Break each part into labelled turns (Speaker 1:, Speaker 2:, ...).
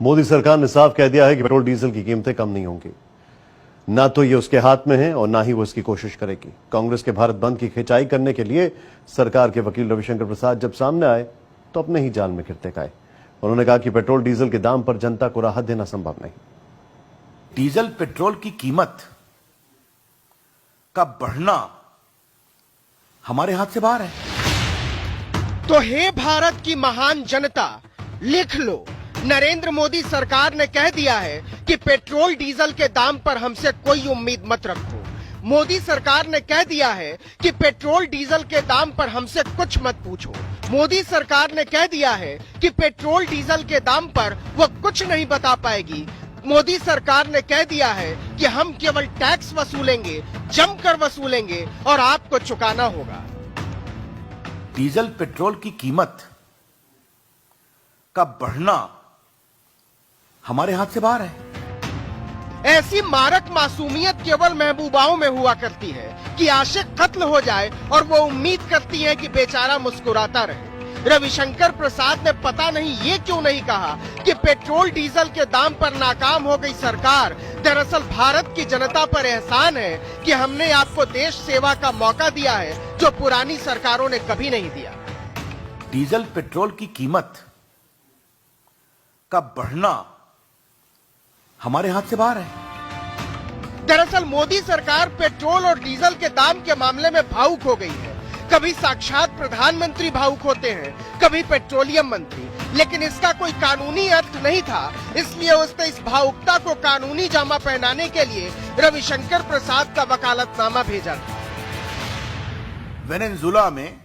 Speaker 1: मोदी सरकार ने साफ कह दिया है कि पेट्रोल डीजल की कीमतें कम नहीं होंगी। ना तो ये उसके हाथ में है और ना ही वो इसकी कोशिश करेगी। कांग्रेस के भारत बंद की खिंचाई करने के लिए सरकार के वकील रविशंकर प्रसाद जब सामने आए तो अपने ही जाल में गिरते गए। उन्होंने कहा कि पेट्रोल डीजल के दाम पर जनता को राहत देना संभव नहीं।
Speaker 2: डीजल पेट्रोल की कीमत का बढ़ना हमारे हाथ से बाहर है।
Speaker 3: तो हे भारत की महान जनता, लिख लो, नरेंद्र मोदी सरकार ने कह दिया है कि पेट्रोल डीजल के दाम पर हमसे कोई उम्मीद मत रखो। मोदी सरकार ने कह दिया है कि पेट्रोल डीजल के दाम पर हमसे कुछ मत पूछो। मोदी सरकार ने कह दिया है कि पेट्रोल डीजल के दाम पर वो कुछ नहीं बता पाएगी। मोदी सरकार ने कह दिया है कि हम केवल टैक्स वसूलेंगे, जमकर वसूलेंगे और आपको चुकाना होगा।
Speaker 2: डीजल पेट्रोल की कीमत का बढ़ना हमारे हाथ से बाहर है।
Speaker 3: ऐसी मारक मासूमियत केवल महबूबाओं में हुआ करती है कि आशिक कत्ल हो जाए और वो उम्मीद करती है कि बेचारा मुस्कुराता रहे। रविशंकर प्रसाद ने पता नहीं ये क्यों नहीं कहा कि पेट्रोल डीजल के दाम पर नाकाम हो गई सरकार दरअसल भारत की जनता पर एहसान है कि हमने आपको देश सेवा का मौका दिया है जो पुरानी सरकारों ने कभी नहीं दिया।
Speaker 2: डीजल पेट्रोल की कीमत का बढ़ना हमारे हाथ से बाहर है।
Speaker 3: दरअसल मोदी सरकार पेट्रोल और डीजल के दाम के मामले में भावुक हो गई है। कभी साक्षात प्रधानमंत्री भावुक होते हैं, कभी पेट्रोलियम मंत्री, लेकिन इसका कोई कानूनी अर्थ नहीं था, इसलिए उसने इस भावुकता को कानूनी जामा पहनाने के लिए रविशंकर प्रसाद का वकालतनामा भेजा था।
Speaker 2: वेनेजुएला में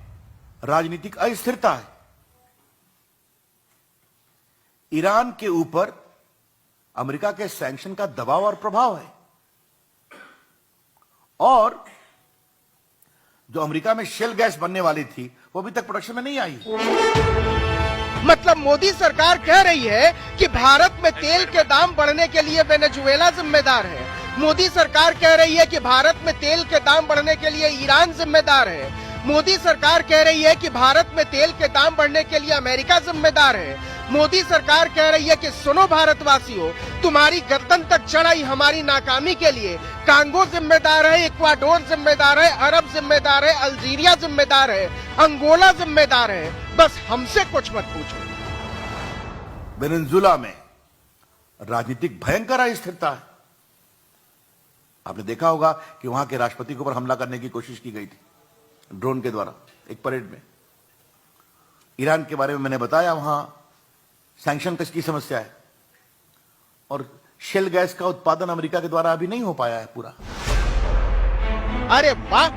Speaker 2: राजनीतिक अस्थिरता है। ईरान के ऊपर अमेरिका के सैंक्शन का दबाव और प्रभाव है और जो अमेरिका में शेल गैस बनने वाली थी वो अभी तक प्रोडक्शन में नहीं आई।
Speaker 3: मतलब मोदी सरकार कह रही है कि भारत में तेल के दाम बढ़ने के लिए वेनेजुएला जिम्मेदार है। मोदी सरकार कह रही है कि भारत में तेल के दाम बढ़ने के लिए ईरान जिम्मेदार है। मोदी सरकार कह रही है कि भारत में तेल के दाम बढ़ने के लिए अमेरिका जिम्मेदार है। मोदी सरकार कह रही है कि सुनो भारतवासियों, तुम्हारी गर्दन तक चढ़ाई हमारी नाकामी के लिए कांगो जिम्मेदार है, इक्वाडोर जिम्मेदार है, अरब जिम्मेदार है, अल्जीरिया जिम्मेदार है, अंगोला जिम्मेदार है, बस हमसे कुछ मत पूछो।
Speaker 2: वेनेजुएला में राजनीतिक भयंकर अस्थिरता है। आपने देखा होगा कि वहां के राष्ट्रपति के ऊपर हमला करने की कोशिश की गई थी ड्रोन के द्वारा एक परेड में। ईरान के बारे में मैंने बताया, वहां सैंक्शन की समस्या है और शेल गैस का उत्पादन अमेरिका के द्वारा अभी नहीं हो पाया है पूरा।
Speaker 3: अरे वाह,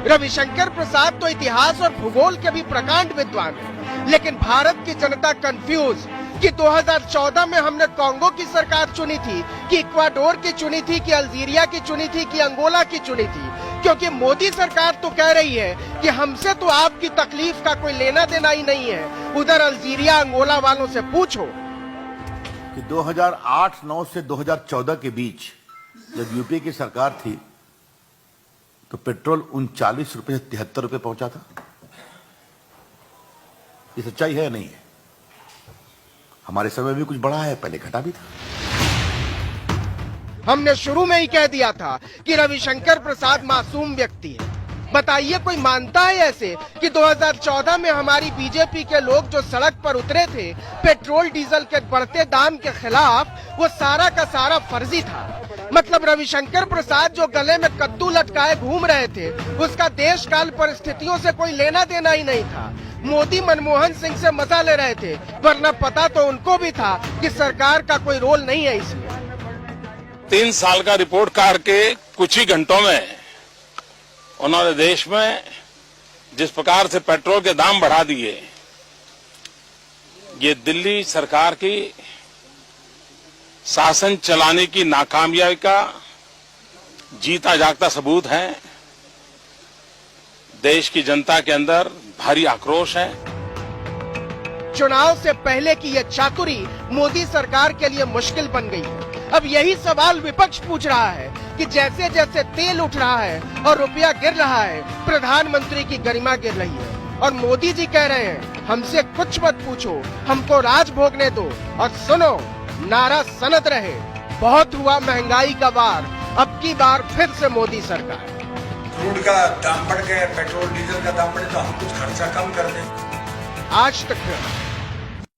Speaker 3: रविशंकर प्रसाद तो इतिहास और भूगोल के भी प्रकांड विद्वान है, लेकिन भारत की जनता कंफ्यूज कि 2014 में हमने कांगो की सरकार चुनी थी कि इक्वाडोर की चुनी थी कि अल्जीरिया की चुनी थी कि अंगोला की चुनी थी, क्योंकि मोदी सरकार तो कह रही है कि हमसे तो आपकी तकलीफ का कोई लेना देना ही नहीं है। उधर अल्जीरिया अंगोला वालों से पूछो
Speaker 2: कि 2008-9 से 2014 के बीच जब यूपीए की सरकार थी तो पेट्रोल 39 रुपए से 73 रुपए पहुंचा था। ये सच्चाई है या नहीं है? हमारे समय में कुछ बढ़ा है, पहले घटा भी था।
Speaker 3: हमने शुरू में ही कह दिया था कि रविशंकर प्रसाद मासूम व्यक्ति है। बताइए कोई मानता है ऐसे कि 2014 में हमारी बीजेपी के लोग जो सड़क पर उतरे थे पेट्रोल डीजल के बढ़ते दाम के खिलाफ, वो सारा का सारा फर्जी था। मतलब रविशंकर प्रसाद जो गले में कद्दू लटकाए घूम रहे थे उसका देश काल परिस्थितियों से कोई लेना देना ही नहीं था। मोदी मनमोहन सिंह से मजा ले रहे थे, वरना पता तो उनको भी था कि सरकार का कोई रोल नहीं है इसमें।
Speaker 4: 3 साल का रिपोर्ट कार्ड के कुछ ही घंटों में उन्होंने देश में जिस प्रकार से पेट्रोल के दाम बढ़ा दिए, ये दिल्ली सरकार की शासन चलाने की नाकामयाबी का जीता जागता सबूत है। देश की जनता के अंदर भारी आक्रोश है।
Speaker 3: चुनाव से पहले की यह चातुरी मोदी सरकार के लिए मुश्किल बन गई है। अब यही सवाल विपक्ष पूछ रहा है कि जैसे जैसे तेल उठ रहा है और रुपया गिर रहा है, प्रधानमंत्री की गरिमा गिर रही है और मोदी जी कह रहे हैं हमसे कुछ मत पूछो, हमको राज भोगने दो और सुनो नारा सनत रहे, बहुत हुआ महंगाई का वार, अब की बार फिर से मोदी सरकार।
Speaker 5: क्रूड का दाम बढ़ गया, पेट्रोल डीजल का दाम बढ़े तो हम कुछ खर्चा कम कर दें।
Speaker 3: आज तक